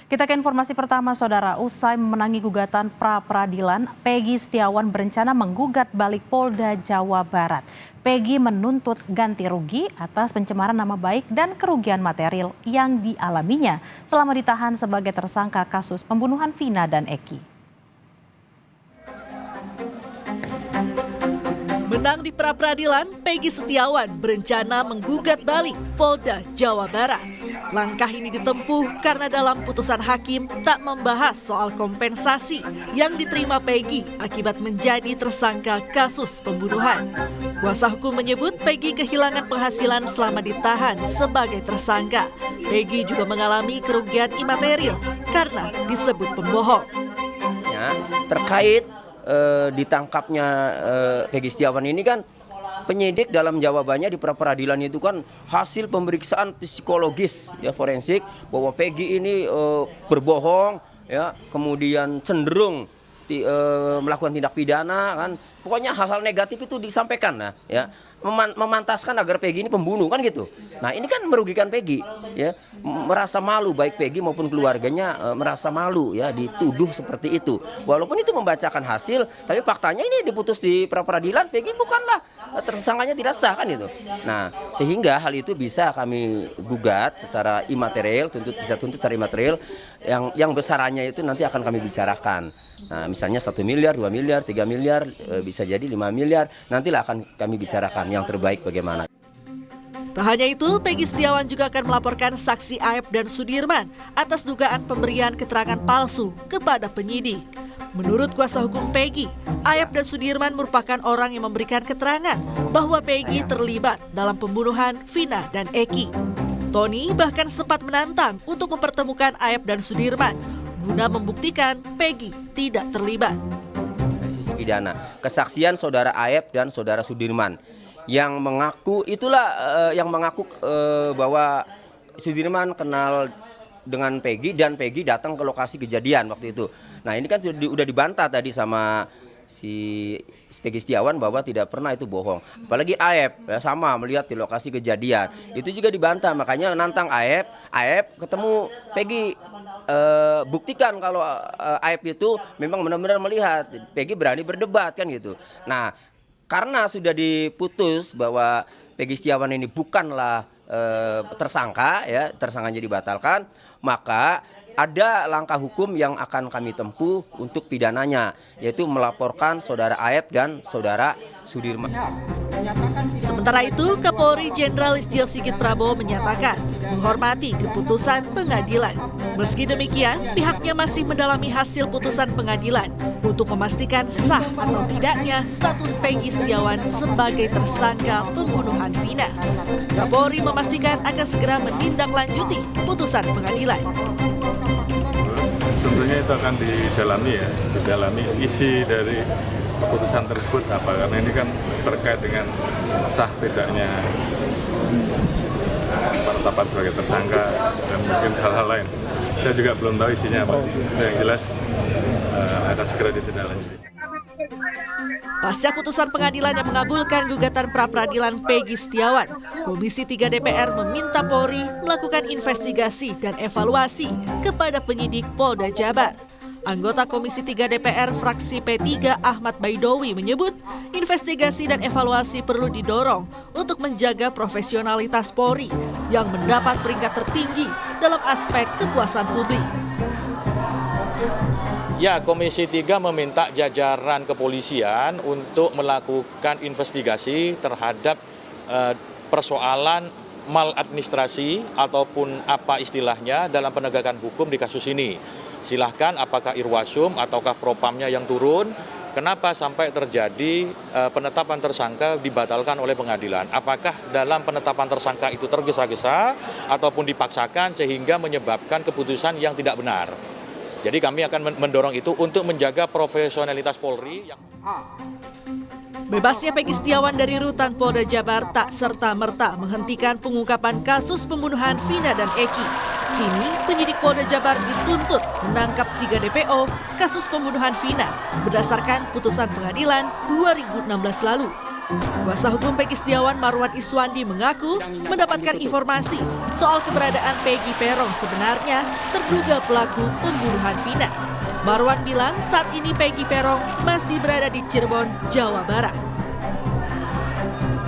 Kita ke informasi pertama, Saudara. Usai memenangi gugatan pra-peradilan, Peggy Setiawan berencana menggugat balik Polda Jawa Barat. Peggy menuntut ganti rugi atas pencemaran nama baik dan kerugian material yang dialaminya selama ditahan sebagai tersangka kasus pembunuhan Vina dan Eki. Menang di pra-peradilan, Peggy Setiawan berencana menggugat balik Polda Jawa Barat. Langkah ini ditempuh karena dalam putusan hakim tak membahas soal kompensasi yang diterima Peggy akibat menjadi tersangka kasus pembunuhan. Kuasa hukum menyebut Peggy kehilangan penghasilan selama ditahan sebagai tersangka. Peggy juga mengalami kerugian imaterial karena disebut pembohong. Terkait ditangkapnya Peggy Setiawan ini kan penyidik dalam jawabannya di pra-peradilan itu kan hasil pemeriksaan psikologis ya forensik bahwa Peggy ini berbohong ya, kemudian cenderung melakukan tindak pidana kan, pokoknya hal-hal negatif itu disampaikan ya, memantaskan agar Peggy ini pembunuh kan gitu. Nah ini kan merugikan Peggy ya, merasa malu baik Peggy maupun keluarganya merasa malu ya dituduh seperti itu. Walaupun itu membacakan hasil, tapi faktanya ini diputus di pra-peradilan Peggy bukanlah tersangkanya, tidak sah kan itu. Nah sehingga hal itu bisa kami gugat secara imaterial, bisa tuntut secara imaterial yang besarannya itu nanti akan kami bicarakan. Nah misalnya 1 miliar, 2 miliar, 3 miliar, bisa jadi 5 miliar, nantilah akan kami bicarakan yang terbaik bagaimana. Tak hanya itu, Peggy Setiawan juga akan melaporkan saksi Aep dan Sudirman atas dugaan pemberian keterangan palsu kepada penyidik. Menurut kuasa hukum Peggy, Aep dan Sudirman merupakan orang yang memberikan keterangan bahwa Peggy terlibat dalam pembunuhan Vina dan Eki. Tony bahkan sempat menantang untuk mempertemukan Aep dan Sudirman guna membuktikan Peggy tidak terlibat. Sisi pidana, kesaksian saudara Aep dan saudara Sudirman yang mengaku bahwa Sudirman kenal dengan Peggy dan Peggy datang ke lokasi kejadian waktu itu. Nah ini kan sudah dibantah tadi sama si Peggy Setiawan bahwa tidak pernah itu bohong. Apalagi Aep ya, sama melihat di lokasi kejadian itu juga dibantah, makanya nantang Aep ketemu Peggy. Buktikan kalau Aep itu memang benar-benar melihat. Peggy berani berdebat kan gitu. Nah karena sudah diputus bahwa Peggy Setiawan ini bukanlah tersangka ya, tersangkanya dibatalkan, maka ada langkah hukum yang akan kami tempuh untuk pidananya, yaitu melaporkan saudara Aep dan saudara Sudirman. Sementara itu, Kapolri Jenderal Listio Sigit Prabowo menyatakan menghormati keputusan pengadilan. Meski demikian, pihaknya masih mendalami hasil putusan pengadilan untuk memastikan sah atau tidaknya status Peggy Setiawan sebagai tersangka pembunuhan Vina. Kapolri memastikan akan segera menindaklanjuti putusan pengadilan. Tentunya itu akan didalami isi dari keputusan tersebut apa, karena ini kan terkait dengan sah tidaknya penetapan sebagai tersangka dan mungkin hal-hal lain. Saya juga belum tahu isinya apa. Yang jelas akan segera ditindaklanjuti. Pasca putusan pengadilan yang mengabulkan gugatan pra-peradilan Peggy Setiawan, Komisi 3 DPR meminta Polri melakukan investigasi dan evaluasi kepada penyidik Polda Jabar. Anggota Komisi 3 DPR fraksi P3 Ahmad Baidowi menyebut investigasi dan evaluasi perlu didorong untuk menjaga profesionalitas Polri yang mendapat peringkat tertinggi dalam aspek kepuasan publik. Ya, Komisi 3 meminta jajaran kepolisian untuk melakukan investigasi terhadap persoalan maladministrasi ataupun apa istilahnya dalam penegakan hukum di kasus ini. Silahkan apakah Irwasum ataukah Propamnya yang turun, kenapa sampai terjadi penetapan tersangka dibatalkan oleh pengadilan. Apakah dalam penetapan tersangka itu tergesa-gesa ataupun dipaksakan sehingga menyebabkan keputusan yang tidak benar. Jadi kami akan mendorong itu untuk menjaga profesionalitas Polri. Bebasnya Peggy Setiawan dari rutan Polda Jabar tak serta-merta menghentikan pengungkapan kasus pembunuhan Vina dan Eki. Kini penyidik Polda Jabar dituntut menangkap 3 DPO kasus pembunuhan Vina berdasarkan putusan pengadilan 2016 lalu. Kuasa hukum Peggy Setiawan Marwan Iswandi mengaku mendapatkan informasi soal keberadaan Peggy Peron sebenarnya terduga pelaku pembunuhan Vina. Marwan bilang saat ini Peggy Peron masih berada di Cirebon, Jawa Barat.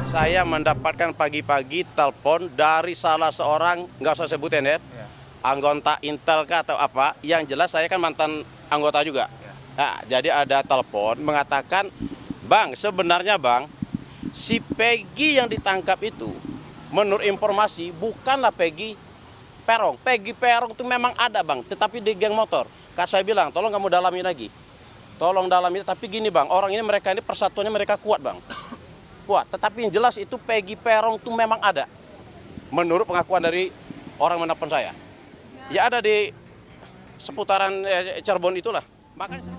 Saya mendapatkan pagi-pagi telepon dari salah seorang, nggak usah sebutin ya, anggota Intel kah atau apa, yang jelas saya kan mantan anggota juga. Nah, jadi ada telepon mengatakan, Bang, sebenarnya Bang, si Peggy yang ditangkap itu, menurut informasi bukanlah Peggy Peron. Peggy Peron itu memang ada Bang, tetapi di geng motor. Kak saya bilang, tolong kamu dalami lagi. Tolong dalami, tapi gini Bang, orang ini mereka ini persatuannya mereka kuat Bang. Kuat, tetapi yang jelas itu Peggy Peron itu memang ada. Menurut pengakuan dari orang menelpon saya. Ya ada di seputaran Cirebon itulah. Makanya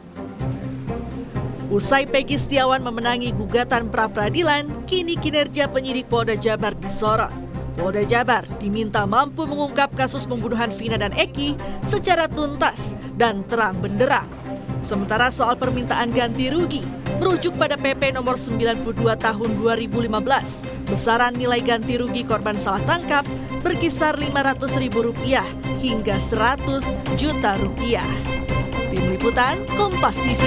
Usai Peggy Setiawan memenangi gugatan pra-peradilan, kini kinerja penyidik Polda Jabar disorot. Polda Jabar diminta mampu mengungkap kasus pembunuhan Vina dan Eki secara tuntas dan terang benderang. Sementara soal permintaan ganti rugi, merujuk pada PP nomor 92 tahun 2015, besaran nilai ganti rugi korban salah tangkap berkisar Rp500.000 hingga Rp100 juta. Tim Liputan Kompas TV.